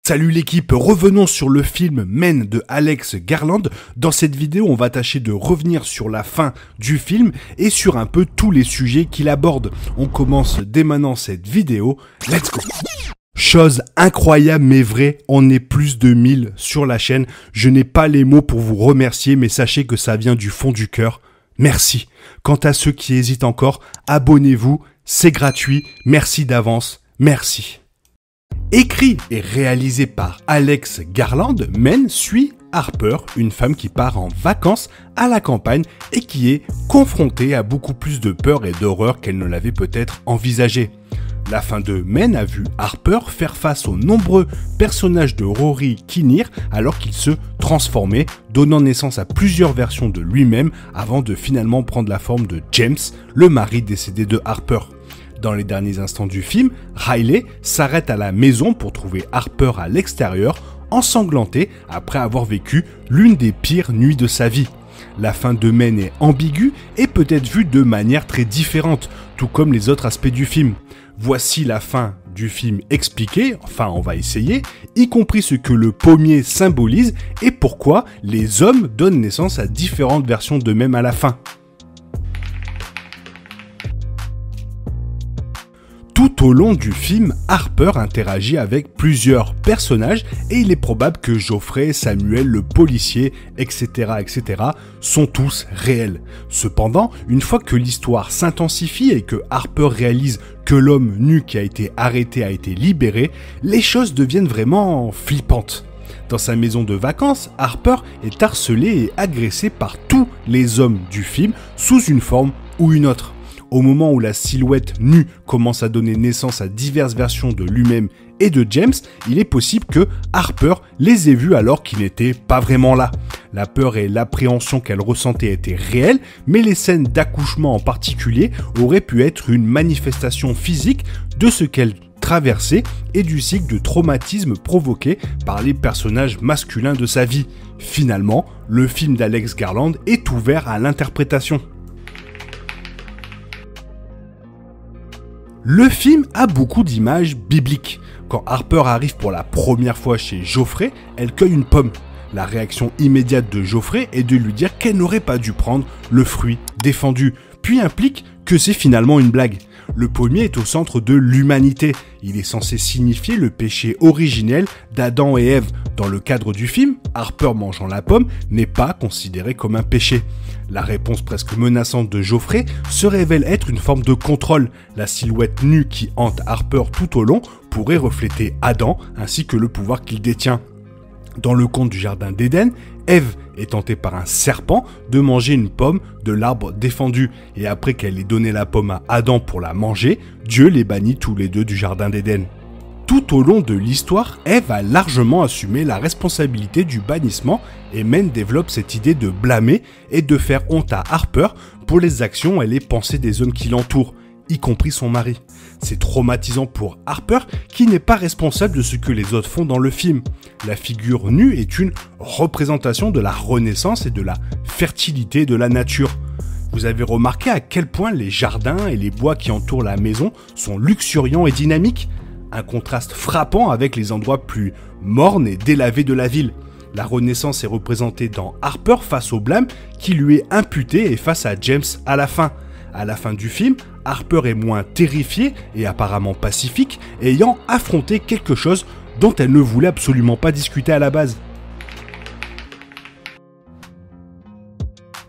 Salut l'équipe, revenons sur le film Men de Alex Garland. Dans cette vidéo, on va tâcher de revenir sur la fin du film et sur un peu tous les sujets qu'il aborde. On commence dès maintenant cette vidéo, let's go! Chose incroyable mais vraie, on est plus de 1000 sur la chaîne. Je n'ai pas les mots pour vous remercier, mais sachez que ça vient du fond du cœur. Merci. Quant à ceux qui hésitent encore, abonnez-vous, c'est gratuit. Merci d'avance, merci. Écrit et réalisé par Alex Garland, Men suit Harper, une femme qui part en vacances à la campagne et qui est confrontée à beaucoup plus de peur et d'horreur qu'elle ne l'avait peut-être envisagé. La fin de Men a vu Harper faire face aux nombreux personnages de Rory Kinnear alors qu'il se transformait, donnant naissance à plusieurs versions de lui-même avant de finalement prendre la forme de James, le mari décédé de Harper. Dans les derniers instants du film, Riley s'arrête à la maison pour trouver Harper à l'extérieur, ensanglanté après avoir vécu l'une des pires nuits de sa vie. La fin de Men est ambiguë et peut être vue de manière très différente, tout comme les autres aspects du film. Voici la fin du film expliquée, enfin on va essayer, y compris ce que le pommier symbolise et pourquoi les hommes donnent naissance à différentes versions d'eux-mêmes à la fin. Tout au long du film, Harper interagit avec plusieurs personnages et il est probable que Geoffrey, Samuel, le policier, etc. sont tous réels. Cependant, une fois que l'histoire s'intensifie et que Harper réalise que l'homme nu qui a été arrêté a été libéré, les choses deviennent vraiment flippantes. Dans sa maison de vacances, Harper est harcelé et agressé par tous les hommes du film sous une forme ou une autre. Au moment où la silhouette nue commence à donner naissance à diverses versions de lui-même et de James, il est possible que Harper les ait vus alors qu'ils n'étaient pas vraiment là. La peur et l'appréhension qu'elle ressentait étaient réelles, mais les scènes d'accouchement en particulier auraient pu être une manifestation physique de ce qu'elle traversait et du cycle de traumatisme provoqué par les personnages masculins de sa vie. Finalement, le film d'Alex Garland est ouvert à l'interprétation. Le film a beaucoup d'images bibliques. Quand Harper arrive pour la première fois chez Geoffrey, elle cueille une pomme. La réaction immédiate de Geoffrey est de lui dire qu'elle n'aurait pas dû prendre le fruit défendu, puis implique que c'est finalement une blague. Le pommier est au centre de l'humanité. Il est censé signifier le péché originel d'Adam et Ève. Dans le cadre du film, Harper mangeant la pomme n'est pas considéré comme un péché. La réponse presque menaçante de Geoffrey se révèle être une forme de contrôle. La silhouette nue qui hante Harper tout au long pourrait refléter Adam ainsi que le pouvoir qu'il détient. Dans le conte du Jardin d'Éden, Ève est tentée par un serpent de manger une pomme de l'arbre défendu. Et après qu'elle ait donné la pomme à Adam pour la manger, Dieu les bannit tous les deux du Jardin d'Éden. Tout au long de l'histoire, Ève a largement assumé la responsabilité du bannissement et Men développe cette idée de blâmer et de faire honte à Harper pour les actions et les pensées des hommes qui l'entourent, y compris son mari. C'est traumatisant pour Harper qui n'est pas responsable de ce que les autres font dans le film. La figure nue est une représentation de la renaissance et de la fertilité de la nature. Vous avez remarqué à quel point les jardins et les bois qui entourent la maison sont luxuriants et dynamiques ? Un contraste frappant avec les endroits plus mornes et délavés de la ville. La renaissance est représentée dans Harper face au blâme qui lui est imputé et face à James à la fin. À la fin du film, Harper est moins terrifiée et apparemment pacifique, ayant affronté quelque chose dont elle ne voulait absolument pas discuter à la base.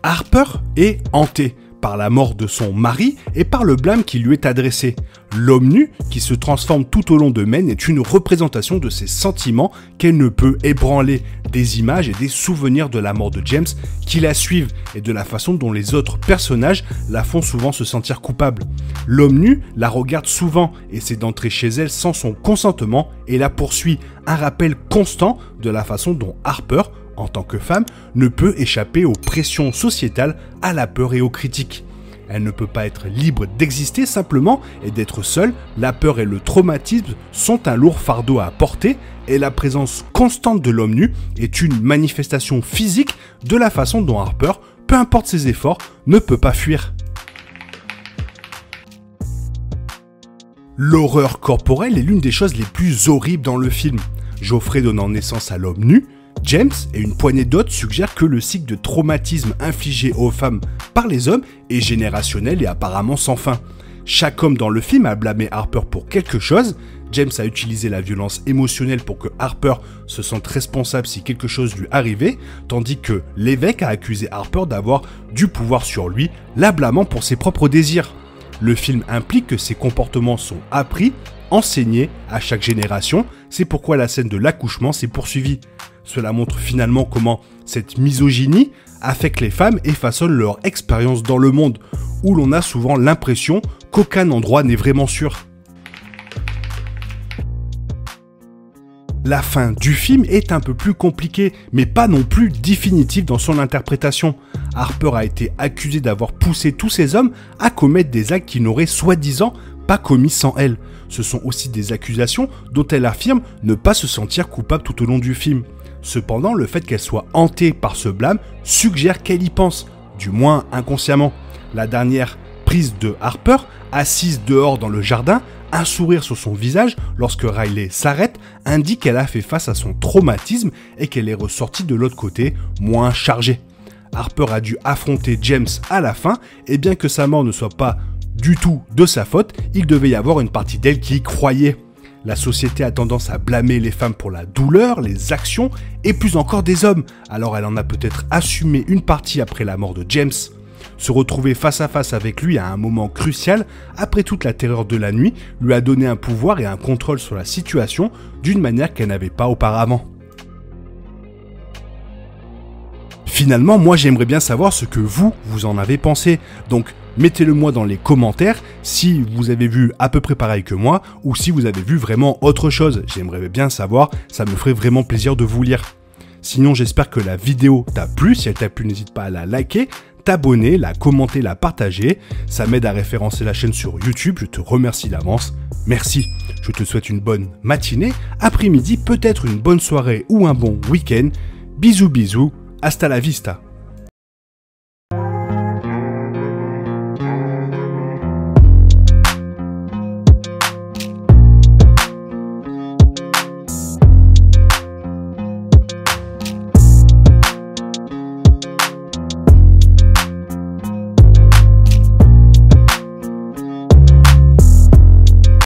Harper est hantée par la mort de son mari et par le blâme qui lui est adressé. L'homme nu, qui se transforme tout au long de Men, est une représentation de ses sentiments qu'elle ne peut ébranler, des images et des souvenirs de la mort de James qui la suivent et de la façon dont les autres personnages la font souvent se sentir coupable. L'homme nu la regarde souvent, essaie d'entrer chez elle sans son consentement et la poursuit, un rappel constant de la façon dont Harper, en tant que femme, ne peut échapper aux pressions sociétales, à la peur et aux critiques. Elle ne peut pas être libre d'exister simplement et d'être seule. La peur et le traumatisme sont un lourd fardeau à porter et la présence constante de l'homme nu est une manifestation physique de la façon dont Harper, peu importe ses efforts, ne peut pas fuir. L'horreur corporelle est l'une des choses les plus horribles dans le film. Geoffrey donnant naissance à l'homme nu, James et une poignée d'autres suggèrent que le cycle de traumatisme infligé aux femmes par les hommes est générationnel et apparemment sans fin. Chaque homme dans le film a blâmé Harper pour quelque chose. James a utilisé la violence émotionnelle pour que Harper se sente responsable si quelque chose lui arrivait, tandis que l'évêque a accusé Harper d'avoir du pouvoir sur lui, la blâmant pour ses propres désirs. Le film implique que ces comportements sont appris, enseignés à chaque génération, c'est pourquoi la scène de l'accouchement s'est poursuivie. Cela montre finalement comment cette misogynie affecte les femmes et façonne leur expérience dans le monde, où l'on a souvent l'impression qu'aucun endroit n'est vraiment sûr. La fin du film est un peu plus compliquée, mais pas non plus définitive dans son interprétation. Harper a été accusée d'avoir poussé tous ces hommes à commettre des actes qu'ils n'auraient soi-disant pas commis sans elle. Ce sont aussi des accusations dont elle affirme ne pas se sentir coupable tout au long du film. Cependant, le fait qu'elle soit hantée par ce blâme suggère qu'elle y pense, du moins inconsciemment. La dernière prise de Harper, assise dehors dans le jardin, un sourire sur son visage lorsque Riley s'arrête, indique qu'elle a fait face à son traumatisme et qu'elle est ressortie de l'autre côté, moins chargée. Harper a dû affronter James à la fin, et bien que sa mort ne soit pas du tout de sa faute, il devait y avoir une partie d'elle qui y croyait. La société a tendance à blâmer les femmes pour la douleur, les actions et plus encore des hommes, alors elle en a peut-être assumé une partie après la mort de James. Se retrouver face à face avec lui à un moment crucial, après toute la terreur de la nuit, lui a donné un pouvoir et un contrôle sur la situation d'une manière qu'elle n'avait pas auparavant. Finalement, moi j'aimerais bien savoir ce que vous en avez pensé, donc mettez-le moi dans les commentaires si vous avez vu à peu près pareil que moi ou si vous avez vu vraiment autre chose. J'aimerais bien savoir, ça me ferait vraiment plaisir de vous lire. Sinon, j'espère que la vidéo t'a plu. Si elle t'a plu, n'hésite pas à la liker, t'abonner, la commenter, la partager. Ça m'aide à référencer la chaîne sur YouTube. Je te remercie d'avance. Merci. Je te souhaite une bonne matinée, après-midi, peut-être une bonne soirée ou un bon week-end. Bisous bisous, hasta la vista.